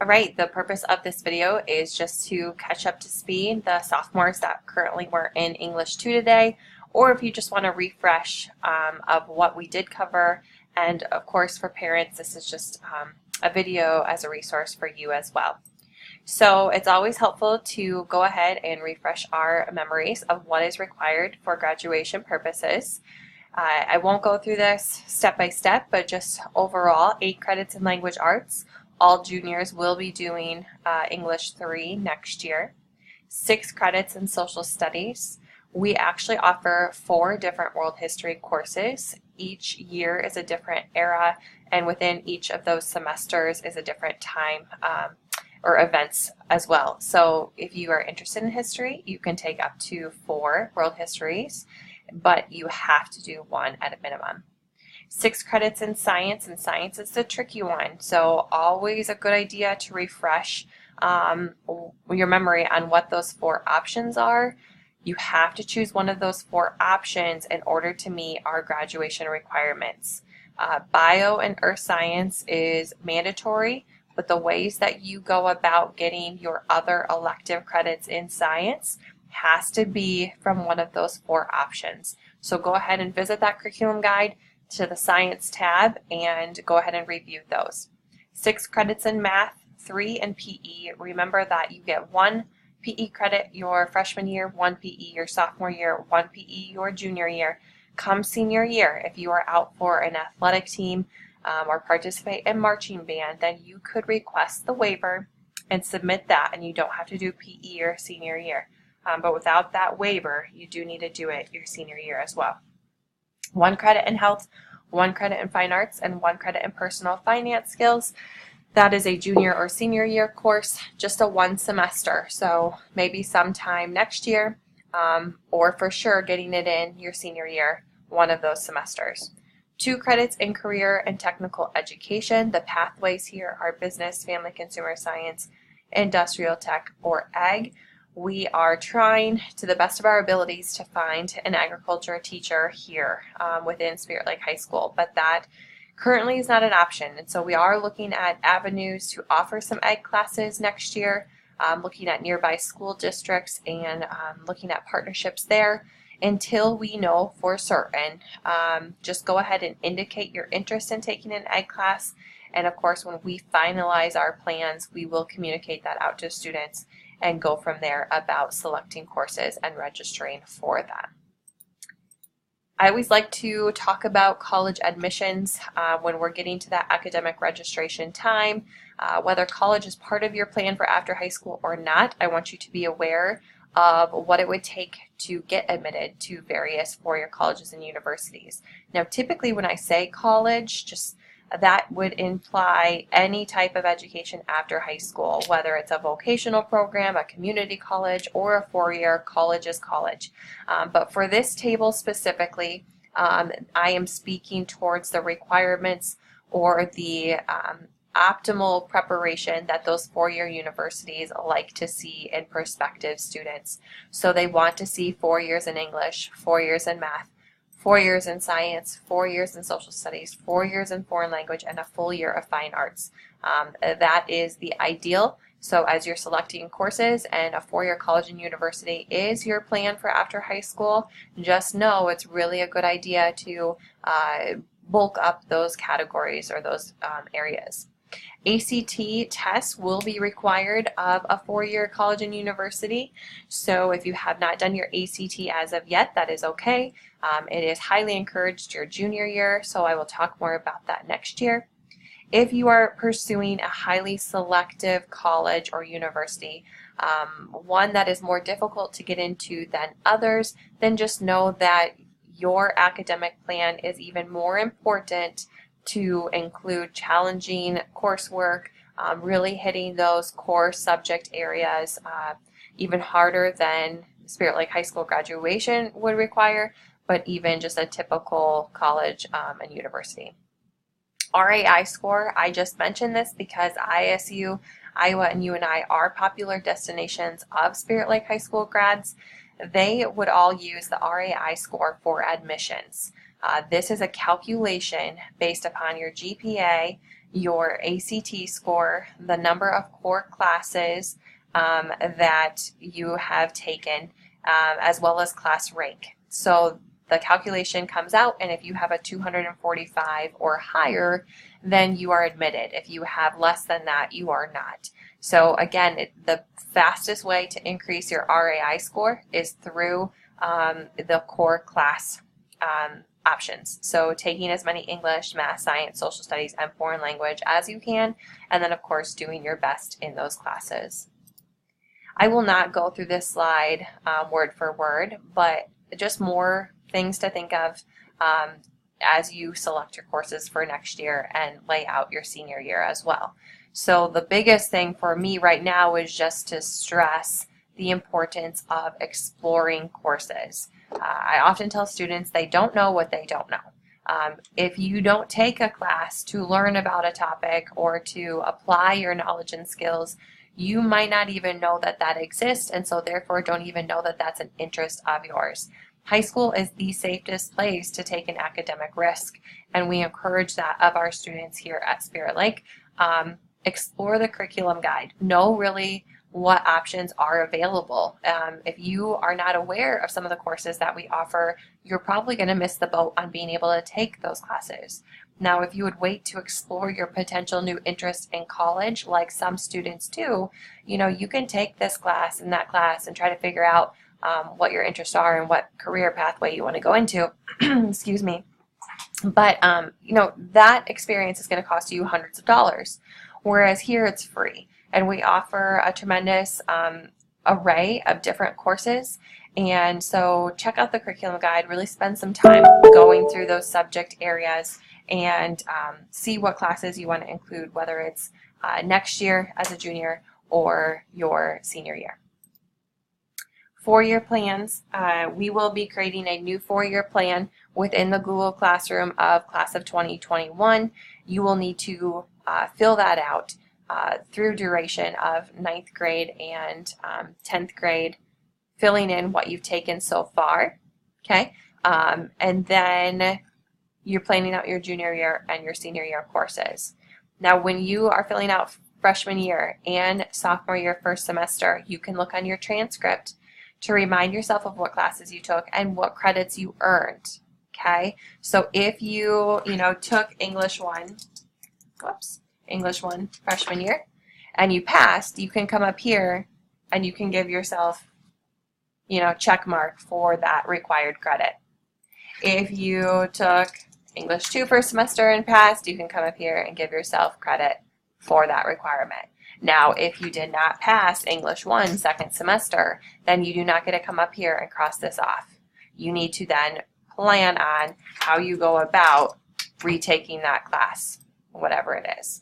All right, the purpose of this video is just to catch up to speed the sophomores that currently were in English 2 today, or if you just want to refresh of what we did cover. And of course, for parents, this is just a video as a resource for you as well. So it's always helpful to go ahead and refresh our memories of what is required for graduation purposes. I won't go through this step by step, but just overall, 8 credits in language arts. All juniors will be doing English 3 next year. 6 credits in social studies. We actually offer 4 different world history courses. Each year is a different era, and within each of those semesters is a different time or events as well. So if you are interested in history, you can take up to 4 world histories, but you have to do 1 at a minimum. 6 credits in science, and science is the tricky one. So always a good idea to refresh your memory on what those 4 options are. You have to choose one of those 4 options in order to meet our graduation requirements. Bio and earth science is mandatory, but the ways that you go about getting your other elective credits in science has to be from one of those 4 options. So go ahead and visit that curriculum guide to the science tab and go ahead and review those. 6 credits in math, 3 in PE. Remember that you get 1 PE credit your freshman year, 1 PE your sophomore year, 1 PE your junior year. Come senior year, if you are out for an athletic team or participate in marching band, then you could request the waiver and submit that, and you don't have to do PE your senior year. But without that waiver, you do need to do it your senior year as well. 1 credit in health, 1 credit in fine arts, and 1 credit in personal finance skills. That is a junior or senior year course, just a 1 semester. So maybe sometime next year, or for sure getting it in your senior year, 1 of those semesters. 2 credits in career and technical education. The pathways here are business, family, consumer science, industrial tech, or ag. We are trying to the best of our abilities to find an agriculture teacher here within Spirit Lake High School, but that currently is not an option. And so we are looking at avenues to offer some ag classes next year, looking at nearby school districts and looking at partnerships there. Until we know for certain, just go ahead and indicate your interest in taking an ag class. And of course, when we finalize our plans, we will communicate that out to students and go from there about selecting courses and registering for that. I always like to talk about college admissions when we're getting to that academic registration time. Whether college is part of your plan for after high school or not, I want you to be aware of what it would take to get admitted to various four-year colleges and universities. Now, typically when I say college, just that would imply any type of education after high school, whether it's a vocational program, a community college, or a 4-year college is college. But for this table specifically, I am speaking towards the requirements or the optimal preparation that those 4-year universities like to see in prospective students. So they want to see 4 years in English, 4 years in math, 4 years in science, 4 years in social studies, 4 years in foreign language, and a full year of fine arts. That is the ideal. So as you're selecting courses and a 4-year college and university is your plan for after high school, just know it's really a good idea to bulk up those categories or those areas. ACT tests will be required of a 4-year college and university. So if you have not done your ACT as of yet, that is okay. It is highly encouraged your junior year, so I will talk more about that next year. If you are pursuing a highly selective college or university, one that is more difficult to get into than others, then just know that your academic plan is even more important to include challenging coursework, really hitting those core subject areas even harder than Spirit Lake High School graduation would require, but even just a typical college and university. RAI score, I just mentioned this because ISU, Iowa, and UNI are popular destinations of Spirit Lake High School grads. They would all use the RAI score for admissions. This is a calculation based upon your GPA, your ACT score, the number of core classes that you have taken, as well as class rank. So the calculation comes out, and if you have a 245 or higher, then you are admitted. If you have less than that, you are not. So again, the fastest way to increase your RAI score is through the core class options. So taking as many English, math, science, social studies, and foreign language as you can, and then of course doing your best in those classes. I will not go through this slide word for word, but just more things to think of as you select your courses for next year and lay out your senior year as well. So the biggest thing for me right now is just to stress the importance of exploring courses. I often tell students they don't know what they don't know. If you don't take a class to learn about a topic or to apply your knowledge and skills, you might not even know that that exists, and so therefore don't even know that that's an interest of yours. High school is the safest place to take an academic risk, and we encourage that of our students here at Spirit Lake. Explore the curriculum guide. Know really what options are available. If you are not aware of some of the courses that we offer, you're probably going to miss the boat on being able to take those classes. Now, if you would wait to explore your potential new interest in college, like some students do, you can take this class and that class and try to figure out what your interests are and what career pathway you want to go into. Excuse me. But, that experience is going to cost you hundreds of dollars, whereas here it's free. And we offer a tremendous array of different courses. And so check out the curriculum guide, really spend some time going through those subject areas and see what classes you want to include, whether it's next year as a junior or your senior year. 4-year plans. We will be creating a new 4-year plan within the Google Classroom of class of 2021. You will need to fill that out through duration of 9th grade and 10th grade, filling in what you've taken so far, okay? And then you're planning out your junior year and your senior year courses. Now, when you are filling out freshman year and sophomore year first semester, you can look on your transcript to remind yourself of what classes you took and what credits you earned, okay? So if you, took English 1, English 1 freshman year, and you passed, you can come up here and you can give yourself, check mark for that required credit. If you took English 2 first semester and passed, you can come up here and give yourself credit for that requirement. Now, if you did not pass English 1 second semester, then you do not get to come up here and cross this off. You need to then plan on how you go about retaking that class, whatever it is.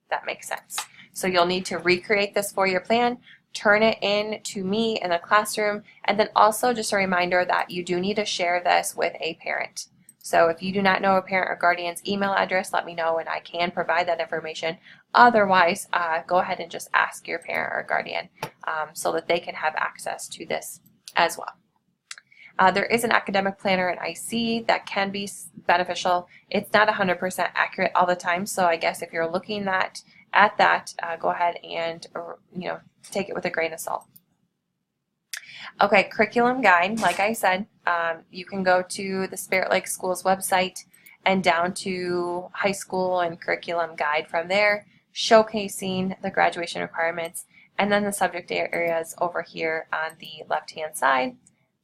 That makes sense. So you'll need to recreate this 4-year plan, turn it in to me in the classroom, and then also just a reminder that you do need to share this with a parent. So if you do not know a parent or guardian's email address, let me know and I can provide that information. Otherwise, go ahead and just ask your parent or guardian so that they can have access to this as well. There is an academic planner in IC that can be beneficial. It's not 100% accurate all the time, so I guess if you're looking at that, go ahead and take it with a grain of salt. Okay, curriculum guide, like I said, you can go to the Spirit Lake Schools website and down to high school and curriculum guide from there, showcasing the graduation requirements, and then the subject areas over here on the left-hand side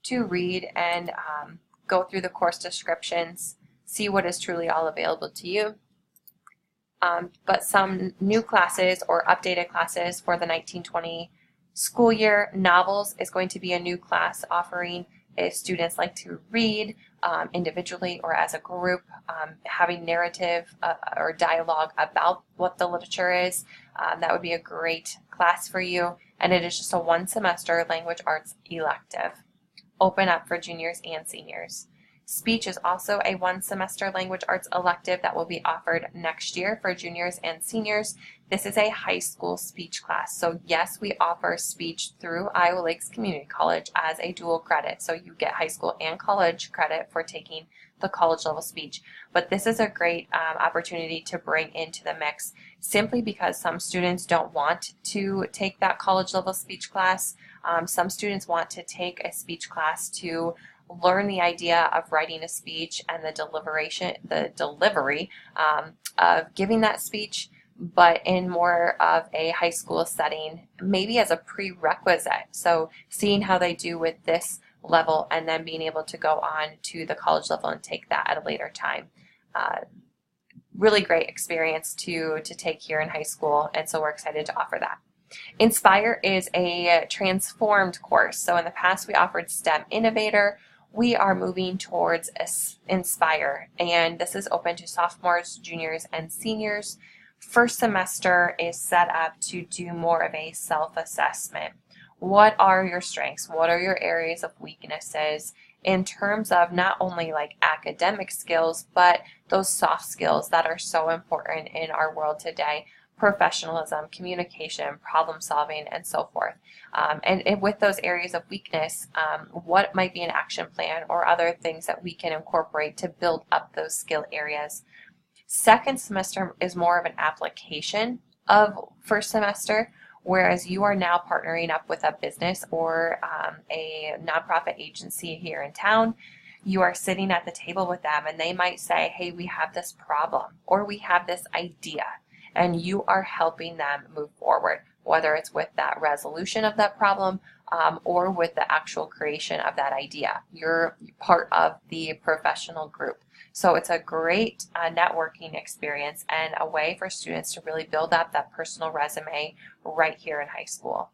to read and go through the course descriptions, see what is truly all available to you. But some new classes or updated classes for the 1920 school year. Novels is going to be a new class offering if students like to read individually or as a group, having narrative or dialogue about what the literature is. That would be a great class for you, and it is just a 1-semester language arts elective. Open up for juniors and seniors. Speech is also a 1-semester language arts elective that will be offered next year for juniors and seniors. This is a high school speech class. So yes, we offer speech through Iowa Lakes Community College as a dual credit. So you get high school and college credit for taking the college level speech. But this is a great opportunity to bring into the mix simply because some students don't want to take that college level speech class. Some students want to take a speech class to learn the idea of writing a speech and the delivery of giving that speech, but in more of a high school setting, maybe as a prerequisite. So seeing how they do with this level and then being able to go on to the college level and take that at a later time. Really great experience to take here in high school, and so we're excited to offer that. Inspire is a transformed course. So in the past we offered STEM Innovator. We are moving towards Inspire, and this is open to sophomores, juniors, and seniors. First semester is set up to do more of a self-assessment. What are your strengths? What are your areas of weaknesses in terms of not only like academic skills, but those soft skills that are so important in our world today: professionalism, communication, problem solving, and so forth. And with those areas of weakness, what might be an action plan or other things that we can incorporate to build up those skill areas. Second semester is more of an application of first semester, whereas you are now partnering up with a business or a nonprofit agency here in town. You are sitting at the table with them and they might say, hey, we have this problem or we have this idea, and you are helping them move forward, whether it's with that resolution of that problem or with the actual creation of that idea. You're part of the professional group. So it's a great networking experience and a way for students to really build up that personal resume right here in high school.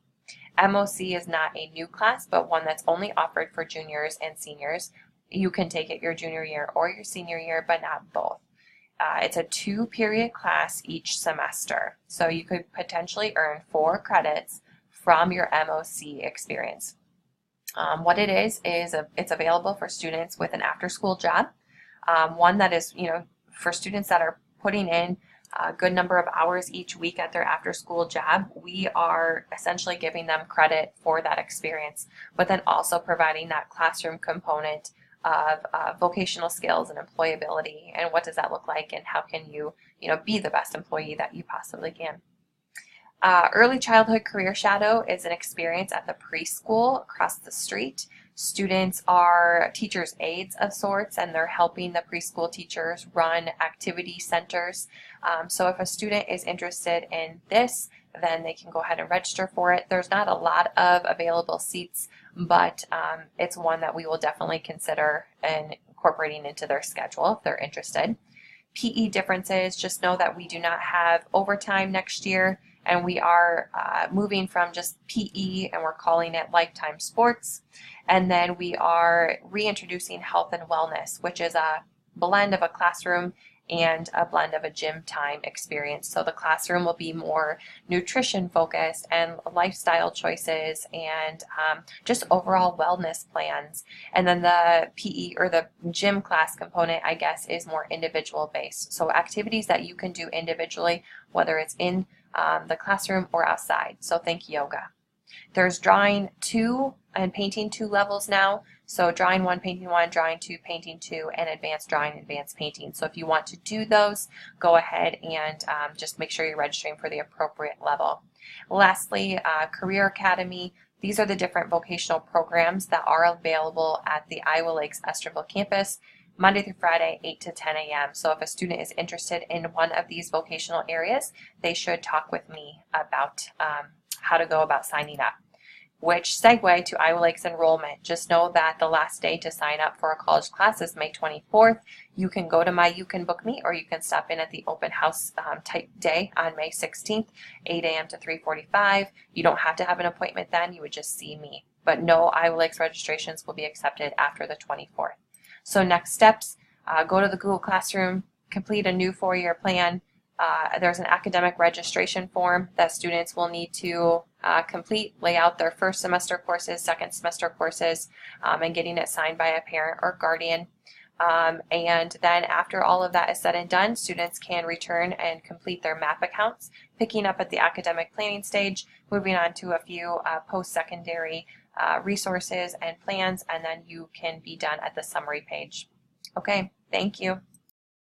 MOC is not a new class, but one that's only offered for juniors and seniors. You can take it your junior year or your senior year, but not both. It's a 2-period class each semester, so you could potentially earn 4 credits from your MOC experience. What it is it's available for students with an after-school job, one that is, for students that are putting in a good number of hours each week at their after-school job. We are essentially giving them credit for that experience, but then also providing that classroom component of vocational skills and employability, and what does that look like, and how can you, be the best employee that you possibly can. Early Childhood Career Shadow is an experience at the preschool across the street. Students are teachers' aides of sorts, and they're helping the preschool teachers run activity centers. So if a student is interested in this, then they can go ahead and register for it. There's not a lot of available seats, but it's one that we will definitely consider incorporating into their schedule if they're interested. PE differences, just know that we do not have overtime next year, and we are moving from just PE and we're calling it Lifetime Sports. And then we are reintroducing health and wellness, which is a blend of a classroom and a blend of a gym time experience. So the classroom will be more nutrition focused and lifestyle choices and just overall wellness plans. And then the PE or the gym class component, I guess, is more individual based. So activities that you can do individually, whether it's in the classroom or outside. So think yoga. There's drawing 2 and painting 2 levels now. So drawing 1, painting 1, drawing 2, painting 2, and advanced drawing, advanced painting. So if you want to do those, go ahead and just make sure you're registering for the appropriate level. Lastly, Career Academy. These are the different vocational programs that are available at the Iowa Lakes Estherville campus, Monday through Friday, 8 to 10 a.m. So if a student is interested in one of these vocational areas, they should talk with me about how to go about signing up. Which segue to Iowa Lakes enrollment. Just know that the last day to sign up for a college class is May 24th. You can go to my You Can Book Me, or you can stop in at the open house type day on May 16th, 8 a.m. to 3:45. You don't have to have an appointment then, you would just see me. But no Iowa Lakes registrations will be accepted after the 24th. So next steps, go to the Google Classroom, complete a new 4-year plan. There's an academic registration form that students will need to complete, lay out their first semester courses, second semester courses, and getting it signed by a parent or guardian. And then after all of that is said and done, students can return and complete their MAP accounts, picking up at the academic planning stage, moving on to a few post-secondary resources and plans, and then you can be done at the summary page. Okay, thank you.